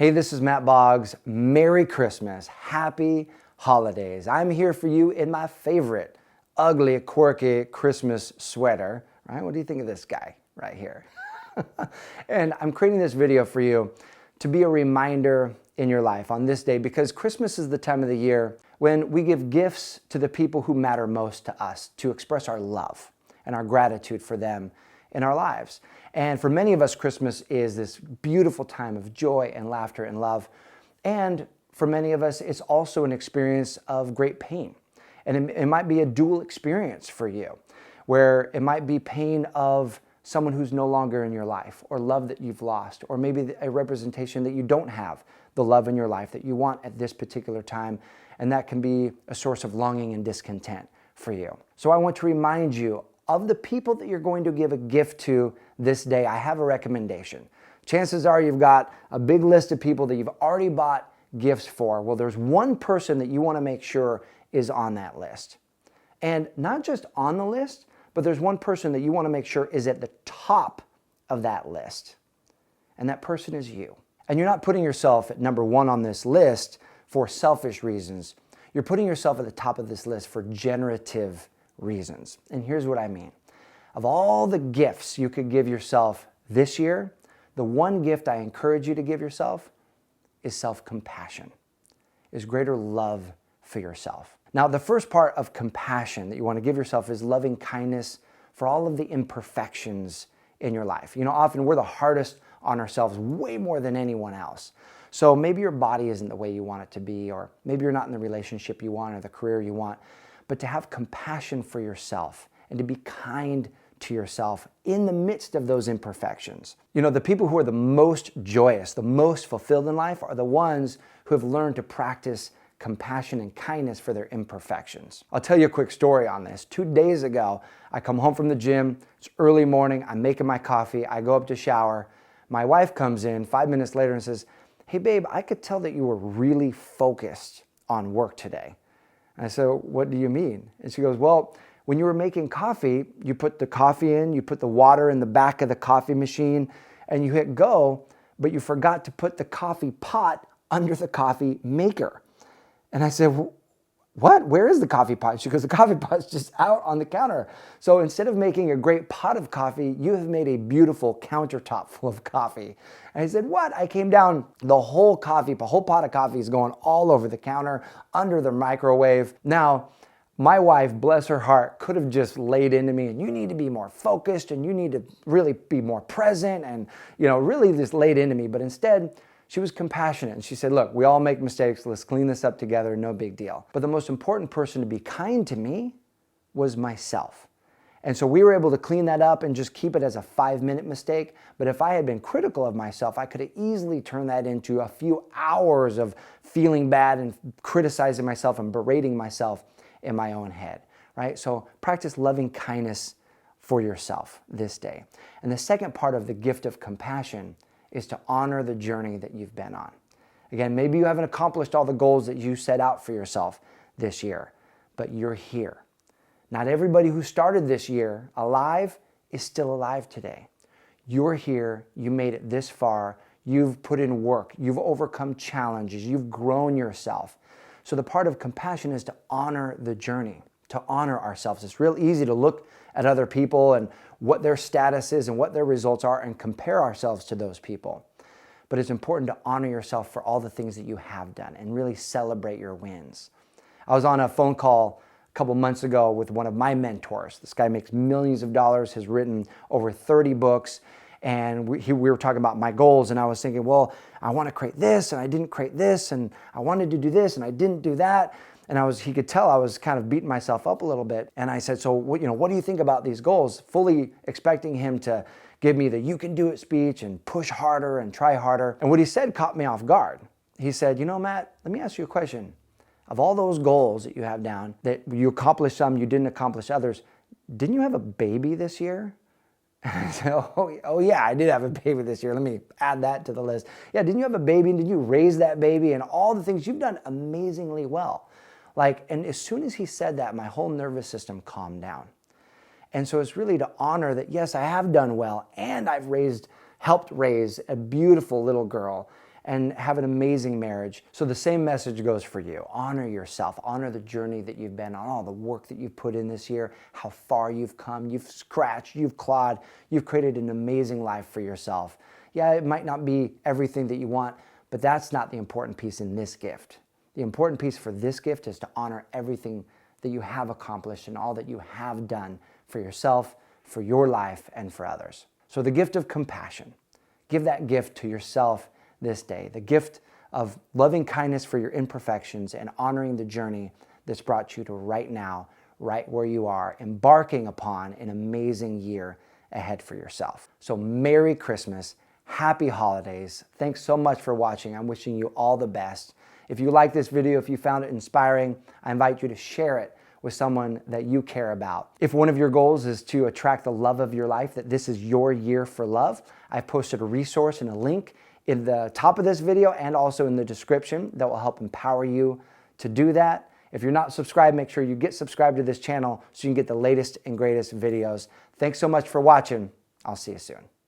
Hey, this is Matt Boggs. Merry Christmas. Happy holidays. I'm here for you in my favorite ugly, quirky Christmas sweater. Right? What do you think of this guy right here? And I'm creating this video for you to be a reminder in your life on this day, because Christmas is the time of the year when we give gifts to the people who matter most to us, to express our love and our gratitude for them in our lives. And for many of us, Christmas is this beautiful time of joy and laughter and love. And for many of us, it's also an experience of great pain. And it might be a dual experience for you, where it might be pain of someone who's no longer in your life, or love that you've lost, or maybe a representation that you don't have the love in your life that you want at this particular time. And that can be a source of longing and discontent for you. So I want to remind you of the people that you're going to give a gift to this day. I have a recommendation. Chances are you've got a big list of people that you've already bought gifts for. Well, there's one person that you want to make sure is on that list. And not just on the list, but there's one person that you want to make sure is at the top of that list. And that person is you. And you're not putting yourself at number one on this list for selfish reasons. You're putting yourself at the top of this list for generative reasons. And here's what I mean. Of all the gifts you could give yourself this year, the one gift I encourage you to give yourself is self-compassion, is greater love for yourself. Now, the first part of compassion that you want to give yourself is loving kindness for all of the imperfections in your life. You know, often we're the hardest on ourselves way more than anyone else. So maybe your body isn't the way you want it to be, or maybe you're not in the relationship you want or the career you want. But to have compassion for yourself and to be kind to yourself in the midst of those imperfections. You know, the people who are the most joyous, the most fulfilled in life are the ones who have learned to practice compassion and kindness for their imperfections. I'll tell you a quick story on this. 2 days ago, I come home from the gym. It's early morning. I'm making my coffee. I go up to shower. My wife comes in 5 minutes later and says, "Hey babe, I could tell that you were really focused on work today." And I said, "What do you mean?" And she goes, "Well, when you were making coffee, you put the coffee in, you put the water in the back of the coffee machine, and you hit go, but you forgot to put the coffee pot under the coffee maker." And I said, "What? Where is the coffee pot?" She goes, "The coffee pot's just out on the counter." So instead of making a great pot of coffee, you have made a beautiful countertop full of coffee. And I said, "What?" I came down, the whole pot of coffee is going all over the counter, under the microwave. Now, my wife, bless her heart, could have just laid into me, and you need to be more focused, and you need to really be more present, and really just laid into me. But instead, she was compassionate, and she said, "Look, we all make mistakes. Let's clean this up together. No big deal." But the most important person to be kind to me was myself. And so we were able to clean that up and just keep it as a 5-minute mistake. But if I had been critical of myself, I could have easily turned that into a few hours of feeling bad and criticizing myself and berating myself in my own head, right? So practice loving kindness for yourself this day. And the second part of the gift of compassion is to honor the journey that you've been on. Again, maybe you haven't accomplished all the goals that you set out for yourself this year, but you're here. Not everybody who started this year alive is still alive today. You're here, you made it this far, you've put in work, you've overcome challenges, you've grown yourself. So the part of compassion is to honor the journey, to honor ourselves. It's real easy to look at other people and what their status is and what their results are and compare ourselves to those people. But it's important to honor yourself for all the things that you have done and really celebrate your wins. I was on a phone call a couple months ago with one of my mentors. This guy makes millions of dollars, has written over 30 books, and we were talking about my goals, and I was thinking, well, I want to create this, and I didn't create this, and I wanted to do this, and I didn't do that. And he could tell I was kind of beating myself up a little bit. And I said, "So what do you think about these goals?" Fully expecting him to give me the "you can do it" speech and push harder and try harder. And what he said caught me off guard. He said, "Matt, let me ask you a question. Of all those goals that you have down, that you accomplished some, you didn't accomplish others, didn't you have a baby this year?" And I said, oh yeah, I did have a baby this year. Let me add that to the list. Yeah, didn't you have a baby, and did you raise that baby, and all the things you've done amazingly well? And as soon as he said that, my whole nervous system calmed down. And so it's really to honor that, yes, I have done well, and I've helped raise a beautiful little girl, and have an amazing marriage. So the same message goes for you. Honor yourself. Honor the journey that you've been on, all the work that you've put in this year, how far you've come. You've scratched, you've clawed, you've created an amazing life for yourself. Yeah, it might not be everything that you want, but that's not the important piece in this gift. The important piece for this gift is to honor everything that you have accomplished and all that you have done for yourself, for your life, and for others. So the gift of compassion. Give that gift to yourself this day. The gift of loving kindness for your imperfections and honoring the journey that's brought you to right now, right where you are, embarking upon an amazing year ahead for yourself. So Merry Christmas, Happy Holidays. Thanks so much for watching. I'm wishing you all the best. If you like this video, if you found it inspiring, I invite you to share it with someone that you care about. If one of your goals is to attract the love of your life, that this is your year for love, I've posted a resource and a link in the top of this video and also in the description that will help empower you to do that. If you're not subscribed, make sure you get subscribed to this channel so you can get the latest and greatest videos. Thanks so much for watching. I'll see you soon.